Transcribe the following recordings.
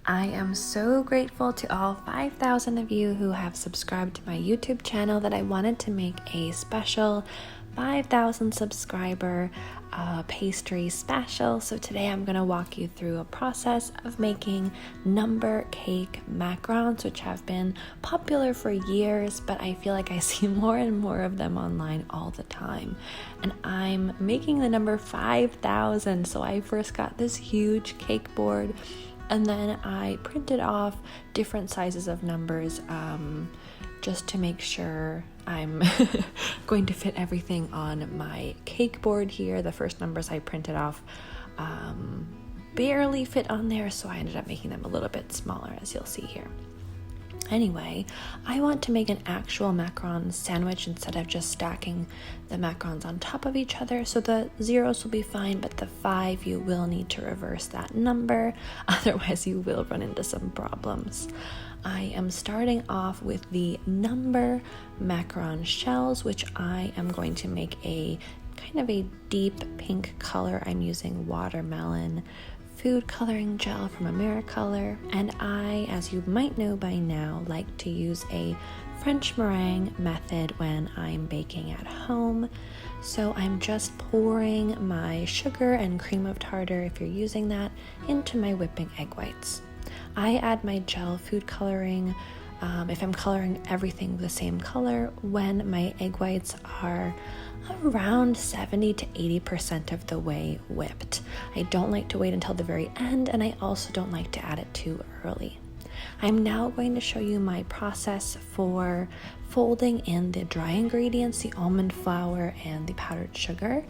I am so grateful to all 5,000 of you who have subscribed to my YouTube channel that I wanted to make a special 5,000 subscriber pastry special. So today I'm going to walk you through a process of making number cake macarons, which have been popular for years, but I feel like I see more and more of them online all the time. And I'm making the number 5,000. So I first got this huge cake board, and then I printed off different sizes of numbers just to make sure I'm going to fit everything on my cake board here. The first numbers I printed off barely fit on there, so I ended up making them a little bit smaller, as you'll see here. Anyway, I want to make an actual macaron sandwich instead of just stacking the macarons on top of each other. So the zeros will be fine, but the 5, you will need to reverse that number. Otherwise, you will run into some problems. I am starting off with the number macaron shells, which I am going to make a kind of a deep pink color. I'm using watermelon food coloring gel from Macaron, and I, as you might know by now, like to use a French meringue method when I'm baking at home. So I'm just pouring my sugar and cream of tartar, if you're using that, into my whipping egg whites. I add my gel food coloring if I'm coloring everything the same color when my egg whites are around 70 to 80% of the way whipped. I don't like to wait until the very end, and I also don't like to add it too early. I'm now going to show you my process for folding in the dry ingredients, the almond flour and the powdered sugar.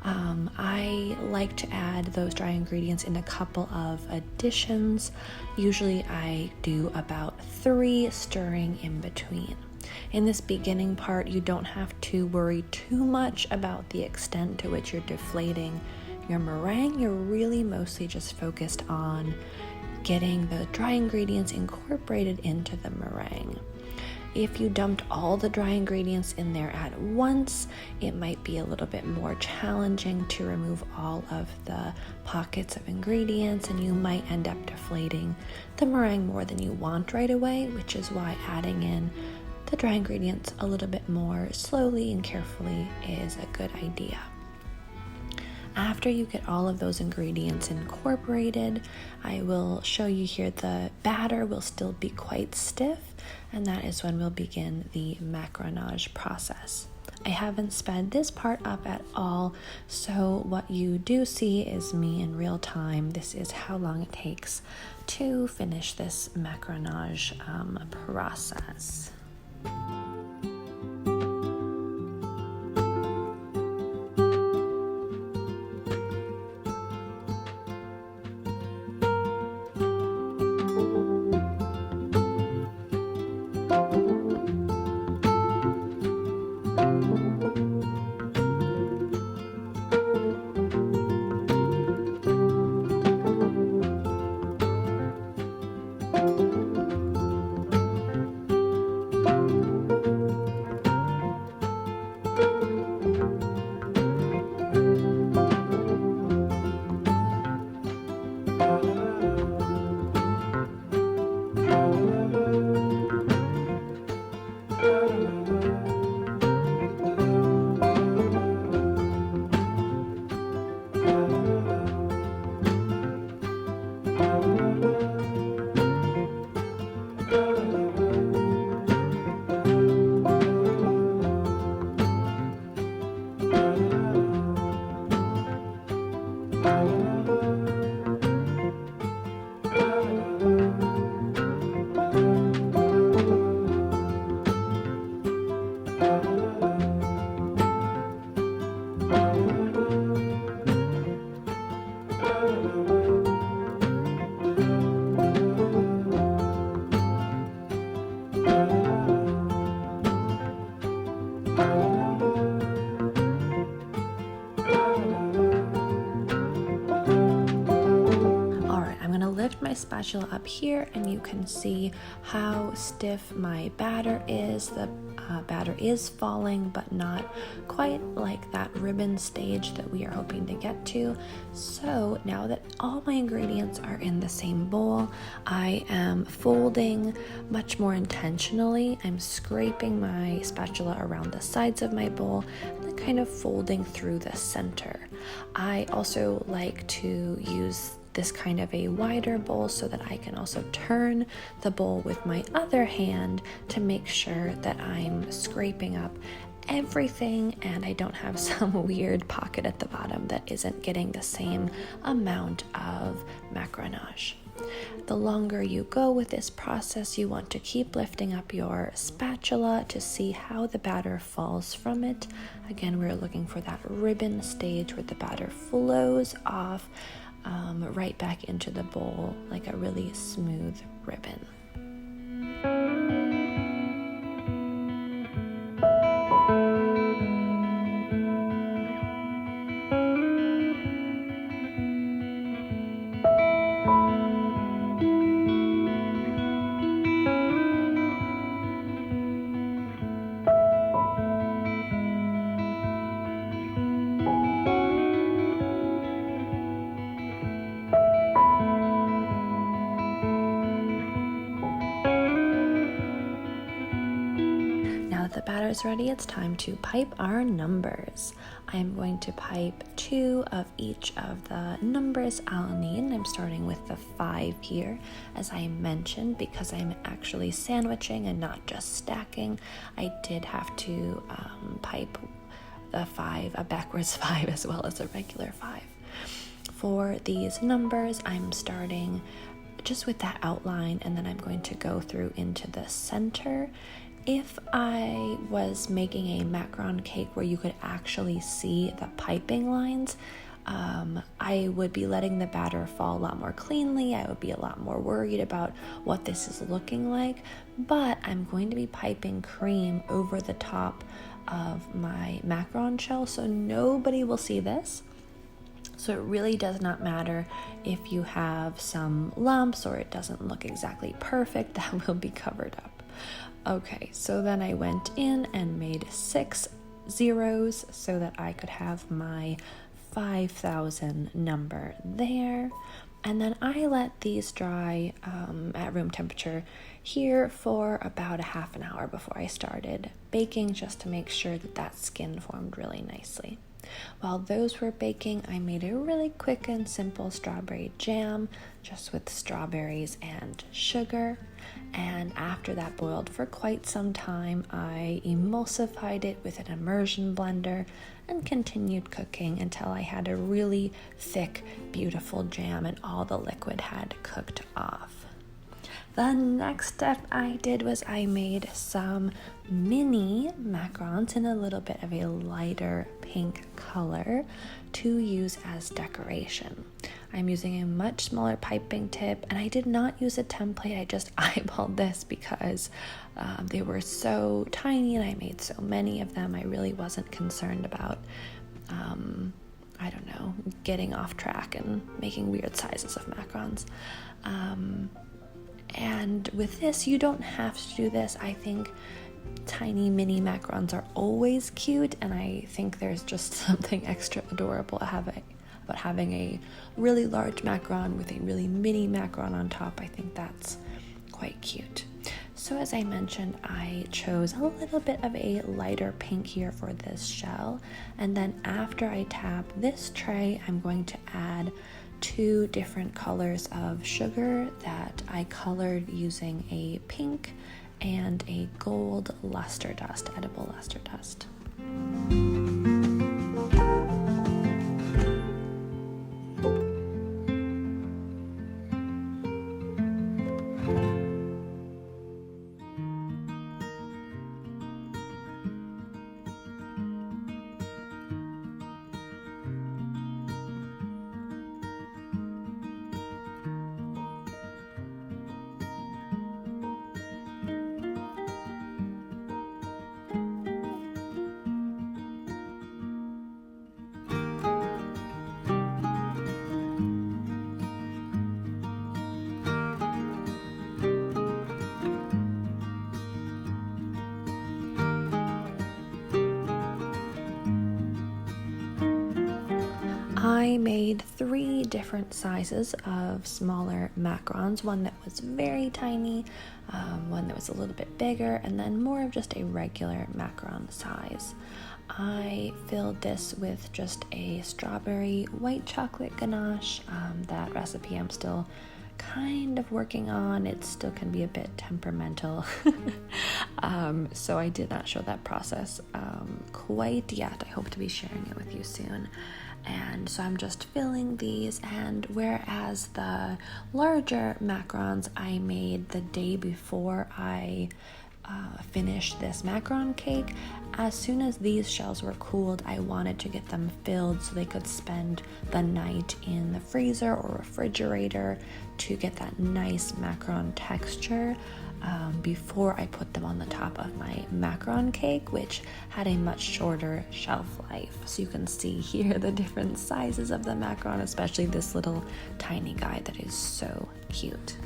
I like to add those dry ingredients in a couple of additions. Usually I do about 3 stirring in between. In this beginning part, you don't have to worry too much about the extent to which you're deflating your meringue. You're really mostly just focused on getting the dry ingredients incorporated into the meringue. If you dumped all the dry ingredients in there at once, it might be a little bit more challenging to remove all of the pockets of ingredients, and you might end up deflating the meringue more than you want right away, which is why adding in the dry ingredients a little bit more slowly and carefully is a good idea. After you get all of those ingredients incorporated, I will show you here the batter will still be quite stiff, and that is when we'll begin the macaronage process. I haven't sped this part up at all, so what you do see is me in real time. This is how long it takes to finish this macaronage process. My spatula up here, and you can see how stiff my batter is. The batter is falling, but not quite like that ribbon stage that we are hoping to get to. So now that all my ingredients are in the same bowl, I am folding much more intentionally. I'm scraping my spatula around the sides of my bowl and then kind of folding through the center. I also like to use this kind of a wider bowl so that I can also turn the bowl with my other hand to make sure that I'm scraping up everything and I don't have some weird pocket at the bottom that isn't getting the same amount of macaronage. The longer you go with this process, you want to keep lifting up your spatula to see how the batter falls from it. Again, we're looking for that ribbon stage where the batter flows off right back into the bowl like a really smooth ribbon. The batter is ready, it's time to pipe our numbers. I'm going to pipe 2 of each of the numbers I'll need. I'm starting with the 5 here, as I mentioned, because I'm actually sandwiching and not just stacking. I did have to pipe the 5, a backwards 5 as well as a regular 5. For these numbers, I'm starting just with that outline, and then I'm going to go through into the center. If I was making a macaron cake where you could actually see the piping lines, I would be letting the batter fall a lot more cleanly. I would be a lot more worried about what this is looking like, but I'm going to be piping cream over the top of my macaron shell, so nobody will see this. So it really does not matter if you have some lumps or it doesn't look exactly perfect, that will be covered up. Okay, so then I went in and made 6 zeros so that I could have my 5,000 number there. And then I let these dry at room temperature here for about a half an hour before I started baking, just to make sure that that skin formed really nicely. While those were baking, I made a really quick and simple strawberry jam, just with strawberries and sugar. And after that boiled for quite some time, I emulsified it with an immersion blender and continued cooking until I had a really thick, beautiful jam and all the liquid had cooked off. The next step I did was I made some mini macarons in a little bit of a lighter pink color to use as decoration. I'm using a much smaller piping tip, and I did not use a template. I just eyeballed this because they were so tiny and I made so many of them. I really wasn't concerned about getting off track and making weird sizes of macarons. And with this, you don't have to do this. I think tiny mini macarons are always cute, and I think there's just something extra adorable about having a really large macaron with a really mini macaron on top. I think that's quite cute. So as I mentioned, I chose a little bit of a lighter pink here for this shell, and then after I tap this tray, I'm going to add 2 different colors of sugar that I colored using a pink and a gold luster dust, edible luster dust. I made 3 different sizes of smaller macarons, one that was very tiny, one that was a little bit bigger, and then more of just a regular macaron size. I filled this with just a strawberry white chocolate ganache. That recipe I'm still kind of working on. It still can be a bit temperamental. So I did not show that process quite yet. I hope to be sharing it with you soon. And so I'm just filling these, and whereas the larger macarons I made the day before I finished this macaron cake, as soon as these shells were cooled, I wanted to get them filled so they could spend the night in the freezer or refrigerator to get that nice macaron texture before I put them on the top of my macaron cake, which had a much shorter shelf life. So you can see here the different sizes of the macaron, especially this little tiny guy that is so cute.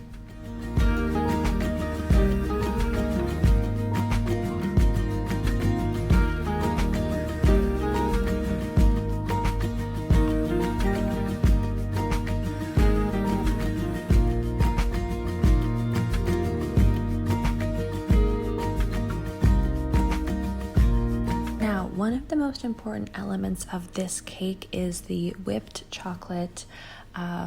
One of the most important elements of this cake is the whipped chocolate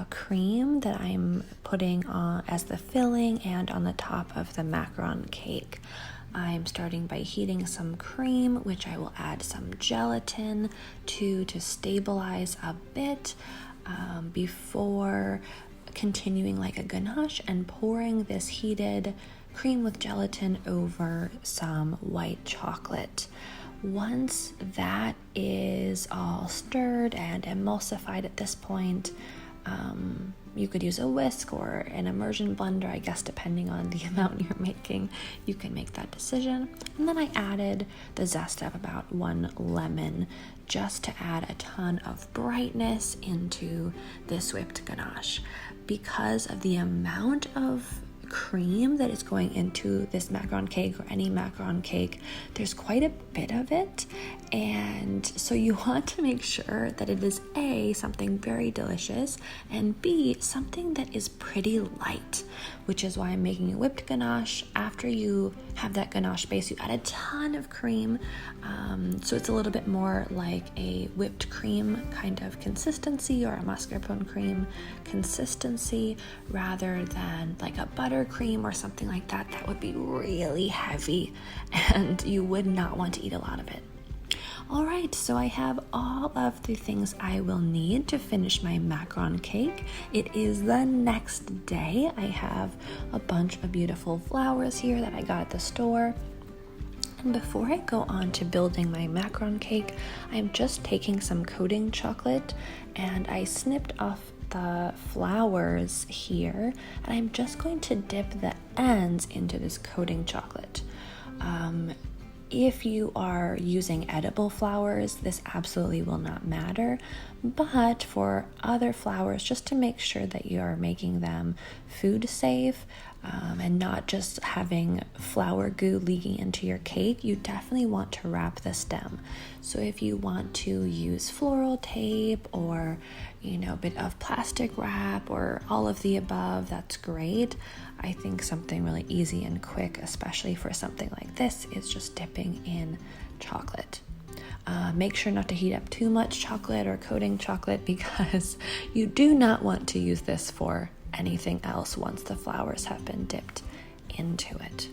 cream that I'm putting on as the filling and on the top of the macaron cake. I'm starting by heating some cream, which I will add some gelatin to stabilize a bit before continuing like a ganache and pouring this heated cream with gelatin over some white chocolate. Once that is all stirred and emulsified at this point, you could use a whisk or an immersion blender, I guess, depending on the amount you're making. You can make that decision. And then I added the zest of about 1 lemon just to add a ton of brightness into this whipped ganache. Because of the amount of cream that is going into this macaron cake or any macaron cake, there's quite a bit of it, and so you want to make sure that it is A, something very delicious, and B, something that is pretty light, which is why I'm making a whipped ganache. After you have that ganache base, you add a ton of cream, so it's a little bit more like a whipped cream kind of consistency or a mascarpone cream consistency rather than like a buttercream or something like that. That would be really heavy and you would not want to eat a lot of it. Alright, so I have all of the things I will need to finish my macaron cake. It is the next day. I have a bunch of beautiful flowers here that I got at the store. And before I go on to building my macaron cake, I'm just taking some coating chocolate and I snipped off the flowers here, and I'm just going to dip the ends into this coating chocolate. If you are using edible flowers, this absolutely will not matter, but for other flowers, just to make sure that you're making them food safe and not just having flour goo leaking into your cake, you definitely want to wrap the stem. So if you want to use floral tape or a bit of plastic wrap or all of the above, that's great. I think something really easy and quick, especially for something like this, is just dipping in chocolate. Make sure not to heat up too much chocolate or coating chocolate because you do not want to use this for anything else once the flowers have been dipped into it.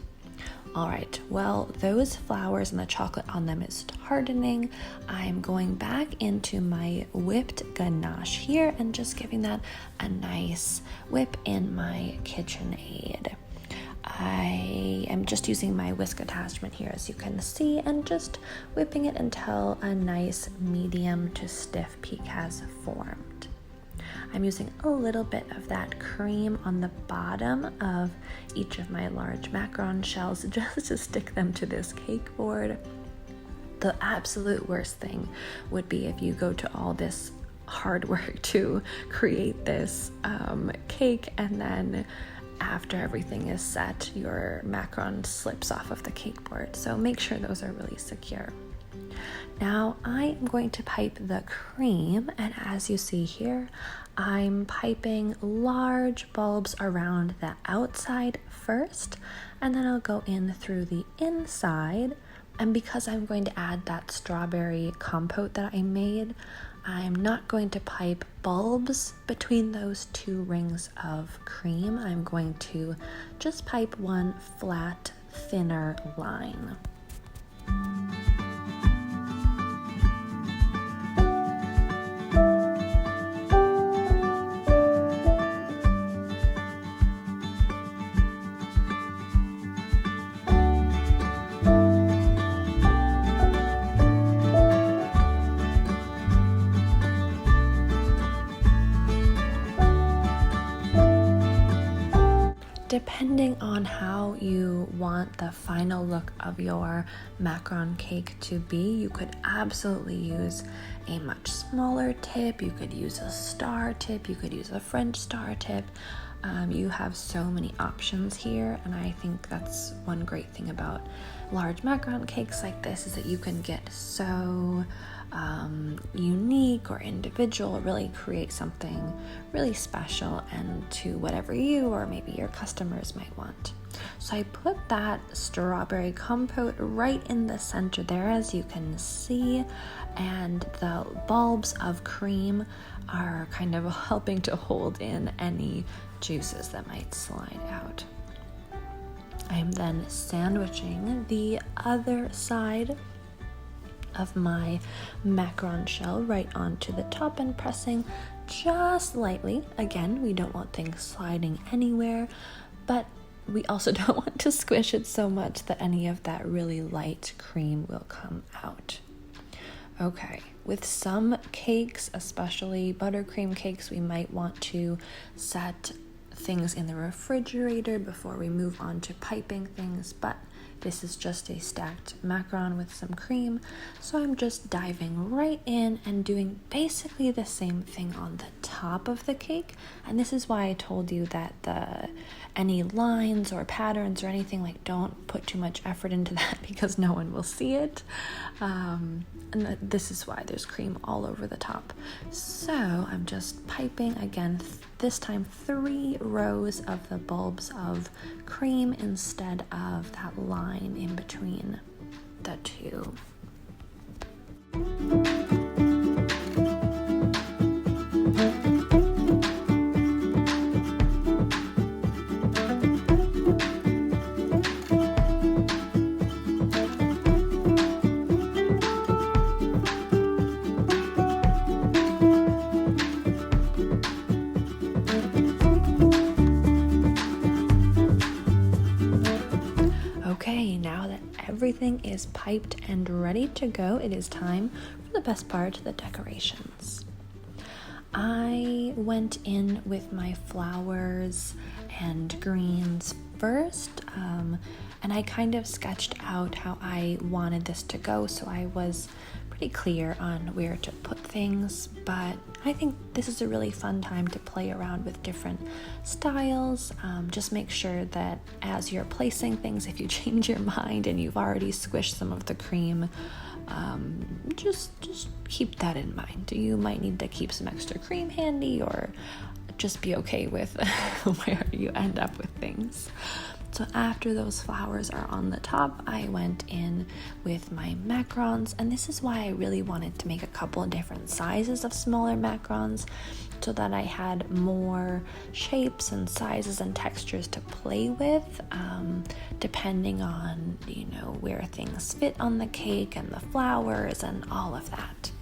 Alright, well, those flowers and the chocolate on them is hardening. I'm going back into my whipped ganache here and just giving that a nice whip in my KitchenAid. I am just using my whisk attachment here, as you can see, and just whipping it until a nice medium to stiff peak has formed. I'm using a little bit of that cream on the bottom of each of my large macaron shells just to stick them to this cake board. The absolute worst thing would be if you go to all this hard work to create this cake and then after everything is set, your macaron slips off of the cake board. So make sure those are really secure. Now I am going to pipe the cream, and as you see here, I'm piping large bulbs around the outside first, and then I'll go in through the inside. And because I'm going to add that strawberry compote that I made, I'm not going to pipe bulbs between those two rings of cream. I'm going to just pipe one flat, thinner line. Depending on how you want the final look of your macaron cake to be, you could absolutely use a much smaller tip, you could use a star tip, you could use a French star tip. You have so many options here, and I think that's one great thing about large macaron cakes like this, is that you can get so unique or individual, really create something really special and to whatever you or maybe your customers might want. So I put that strawberry compote right in the center there, as you can see, and the bulbs of cream are kind of helping to hold in any juices that might slide out. I am then sandwiching the other side of my macaron shell right onto the top and pressing just lightly. Again, we don't want things sliding anywhere, but we also don't want to squish it so much that any of that really light cream will come out. Okay, with some cakes, especially buttercream cakes, we might want to set things in the refrigerator before we move on to piping things, but this is just a stacked macaron with some cream, so I'm just diving right in and doing basically the same thing on the top of the cake. And this is why I told you that any lines or patterns or anything, like, don't put too much effort into that because no one will see it. And this is why there's cream all over the top. So I'm just piping again, this time 3 rows of the bulbs of cream instead of that line in between the two. Okay, now that everything is piped and ready to go, it is time for the best part, the decorations. I went in with my flowers and greens first, and I kind of sketched out how I wanted this to go, so I was pretty clear on where to put things, but I think this is a really fun time to play around with different styles. Just make sure that as you're placing things, if you change your mind and you've already squished some of the cream, just keep that in mind. You might need to keep some extra cream handy, or just be okay with where you end up with things. So after those flowers are on the top, I went in with my macarons, and this is why I really wanted to make a couple of different sizes of smaller macarons, so that I had more shapes and sizes and textures to play with, depending on, where things fit on the cake and the flowers and all of that.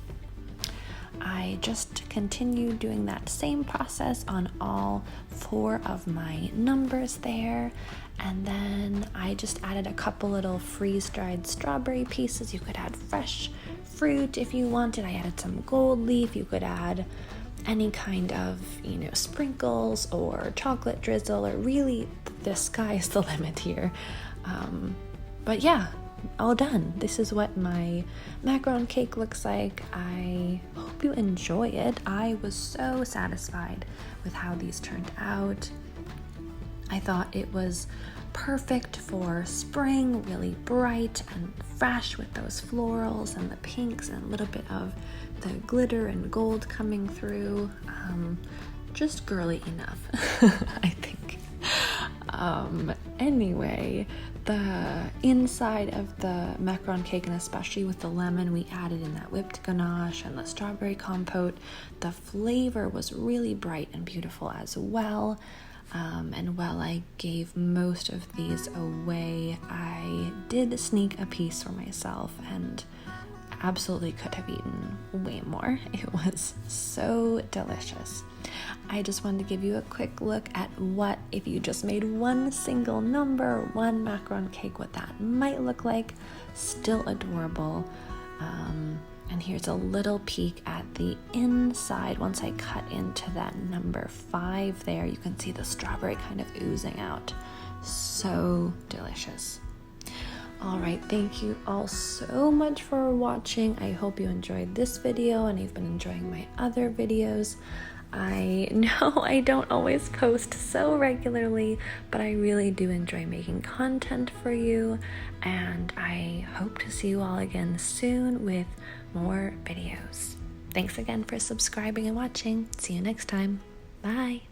I just continued doing that same process on all 4 of my numbers there, and then I just added a couple little freeze-dried strawberry pieces. You could add fresh fruit if you wanted. I added some gold leaf. You could add any kind of, sprinkles or chocolate drizzle, or really the sky is the limit here. But yeah, all done. This is what my macaron cake looks like. I hope you enjoy it. I was so satisfied with how these turned out. I thought it was perfect for spring, really bright and fresh with those florals and the pinks and a little bit of the glitter and gold coming through. Just girly enough, I think. Anyway, the inside of the macaron cake, and especially with the lemon we added in that whipped ganache and the strawberry compote, the flavor was really bright and beautiful as well. And while I gave most of these away, I did sneak a piece for myself and absolutely could have eaten way more. It was so delicious. I just wanted to give you a quick look at what, if you just made one single number, one macaron cake, what that might look like. Still adorable. And here's a little peek at the inside. Once I cut into that number 5 there, you can see the strawberry kind of oozing out. So delicious. All right, thank you all so much for watching. I hope you enjoyed this video and you've been enjoying my other videos. I know I don't always post so regularly, but I really do enjoy making content for you, and I hope to see you all again soon with more videos. Thanks again for subscribing and watching. See you next time. Bye.